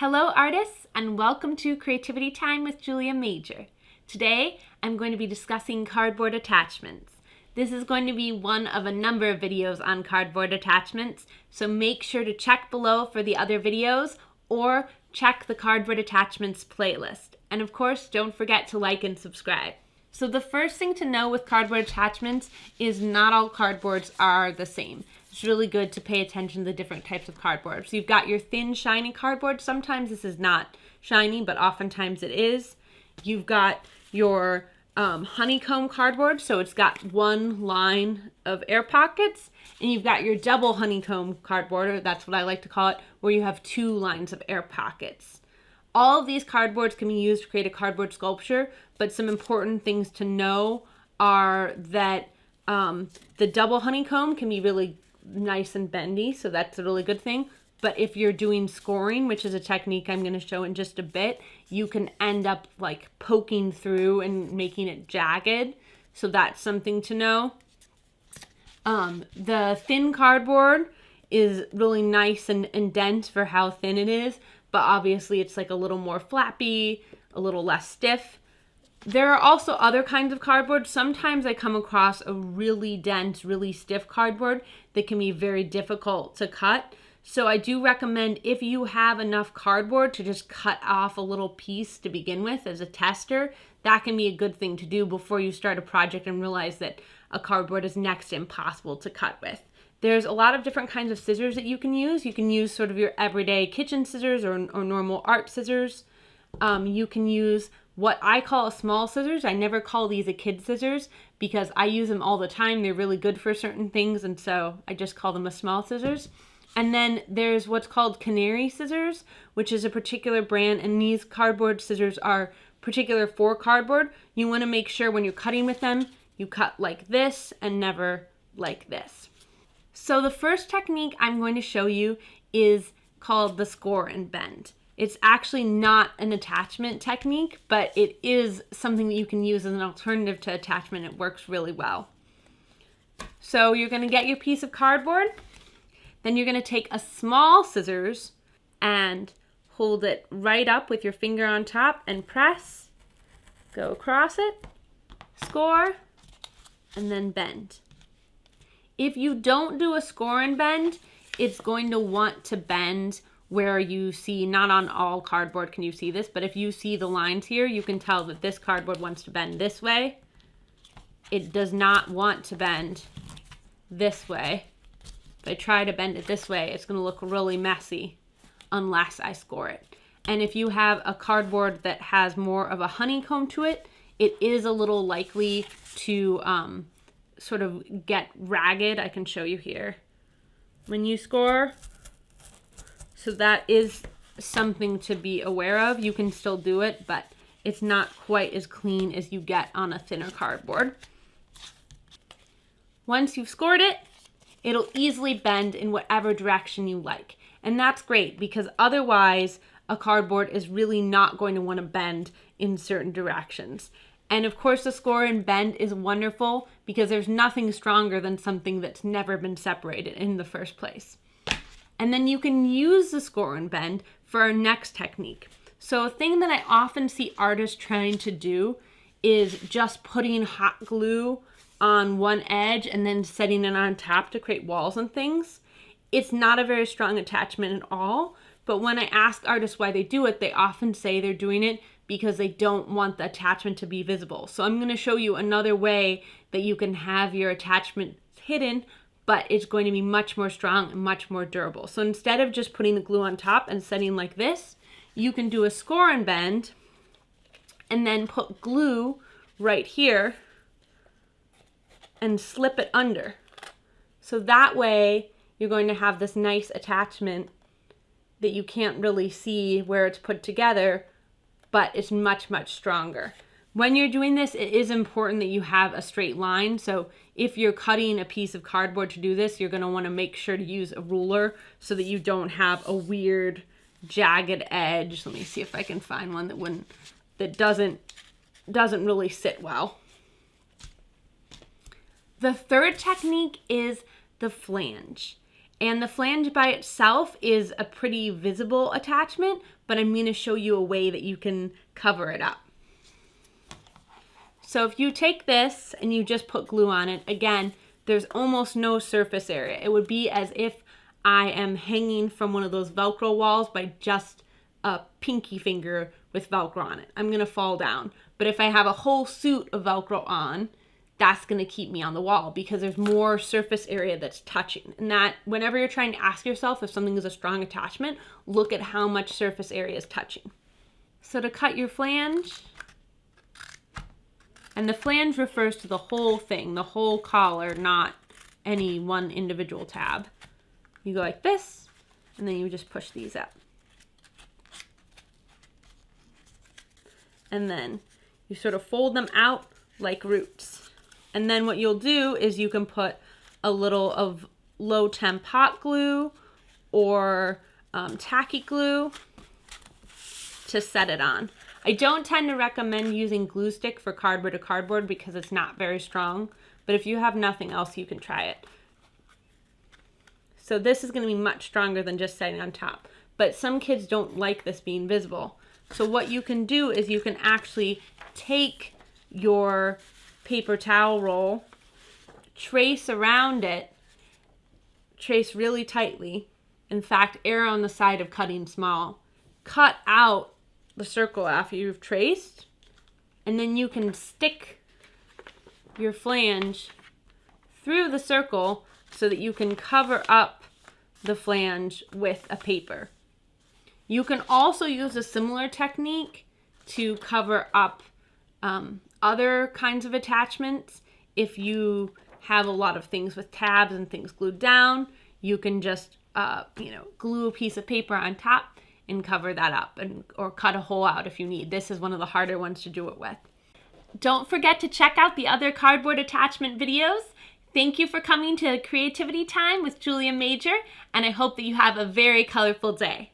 Hello artists, and welcome to Creativity Time with Julia Major. Today I'm going to be discussing cardboard attachments. This is going to be one of a number of videos on cardboard attachments, so make sure to check below for the other videos or check the cardboard attachments playlist. And of course, don't forget to like and subscribe. So the first thing to know with cardboard attachments is not all cardboards are the same. It's really good to pay attention to the different types of cardboard. So you've got your thin, shiny cardboard. Sometimes this is not shiny, but oftentimes it is. You've got your honeycomb cardboard, so it's got one line of air pockets. And you've got your double honeycomb cardboard, or that's what I like to call it, where you have two lines of air pockets. All of these cardboards can be used to create a cardboard sculpture, but some important things to know are that the double honeycomb can be really nice and bendy, so that's a really good thing. But if you're doing scoring, which is a technique I'm going to show in just a bit, you can end up like poking through and making it jagged. So that's something to know. The thin cardboard is really nice and dense for how thin it is, but obviously it's like a little more flappy, a little less stiff. There are also other kinds of cardboard. Sometimes I come across a really dense, really stiff cardboard that can be very difficult to cut. So I do recommend, if you have enough cardboard, to just cut off a little piece to begin with as a tester. That can be a good thing to do before you start a project and realize that a cardboard is next to impossible to cut with. There's a lot of different kinds of scissors that you can use. You can use sort of your everyday kitchen scissors or normal art scissors. You can use what I call a small scissors. I never call these a kid scissors because I use them all the time. They're really good for certain things, and so I just call them a small scissors. And then there's what's called canary scissors, which is a particular brand, and these cardboard scissors are particular for cardboard. You want to make sure when you're cutting with them, you cut like this and never like this. So the first technique I'm going to show you is called the score and bend. It's actually not an attachment technique, but it is something that you can use as an alternative to attachment. It works really well. So you're going to get your piece of cardboard. Then you're going to take a small scissors and hold it right up with your finger on top and press. Go across it, score, and then bend. If you don't do a score and bend, it's going to want to bend where you see, not on all cardboard can you see this, but if you see the lines here, you can tell that this cardboard wants to bend this way. It does not want to bend this way. If I try to bend it this way, it's going to look really messy unless I score it. And if you have a cardboard that has more of a honeycomb to it, it is a little likely to sort of get ragged. I can show you here when you score. So that is something to be aware of. You can still do it, but it's not quite as clean as you get on a thinner cardboard. Once you've scored it, it'll easily bend in whatever direction you like. And that's great because otherwise a cardboard is really not going to want to bend in certain directions. And of course the score and bend is wonderful because there's nothing stronger than something that's never been separated in the first place. And then you can use the score and bend for our next technique. So a thing that I often see artists trying to do is just putting hot glue on one edge and then setting it on top to create walls and things. It's not a very strong attachment at all, but when I ask artists why they do it, they often say they're doing it because they don't want the attachment to be visible. So I'm going to show you another way that you can have your attachment hidden, but it's going to be much more strong and much more durable. So instead of just putting the glue on top and setting like this, you can do a score and bend and then put glue right here and slip it under. So that way you're going to have this nice attachment that you can't really see where it's put together, but it's much, much stronger. When you're doing this, it is important that you have a straight line. So if you're cutting a piece of cardboard to do this, you're going to want to make sure to use a ruler so that you don't have a weird jagged edge. Let me see if I can find one that doesn't really sit well. The third technique is the flange. And the flange by itself is a pretty visible attachment, but I'm going to show you a way that you can cover it up. So if you take this and you just put glue on it, again, there's almost no surface area. It would be as if I am hanging from one of those Velcro walls by just a pinky finger with Velcro on it. I'm going to fall down. But if I have a whole suit of Velcro on, that's going to keep me on the wall because there's more surface area that's touching. And that whenever you're trying to ask yourself if something is a strong attachment, look at how much surface area is touching. So to cut your flange, and the flange refers to the whole thing, the whole collar, not any one individual tab. You go like this, and then you just push these up. And then you sort of fold them out like roots. And then what you'll do is you can put a little of low temp hot glue or tacky glue to set it on. I don't tend to recommend using glue stick for cardboard to cardboard because it's not very strong, but if you have nothing else, you can try it. So this is going to be much stronger than just setting on top, but some kids don't like this being visible. So what you can do is you can actually take your paper towel roll, trace around it, trace really tightly. In fact, err on the side of cutting small. Cut out the circle after you've traced, and then you can stick your flange through the circle so that you can cover up the flange with a paper. You can also use a similar technique to cover up other kinds of attachments. If you have a lot of things with tabs and things glued down, you can just glue a piece of paper on top and cover that up, or cut a hole out if you need. This is one of the harder ones to do it with. Don't forget to check out the other cardboard attachment videos. Thank you for coming to Creativity Time with Julia Major, and I hope that you have a very colorful day.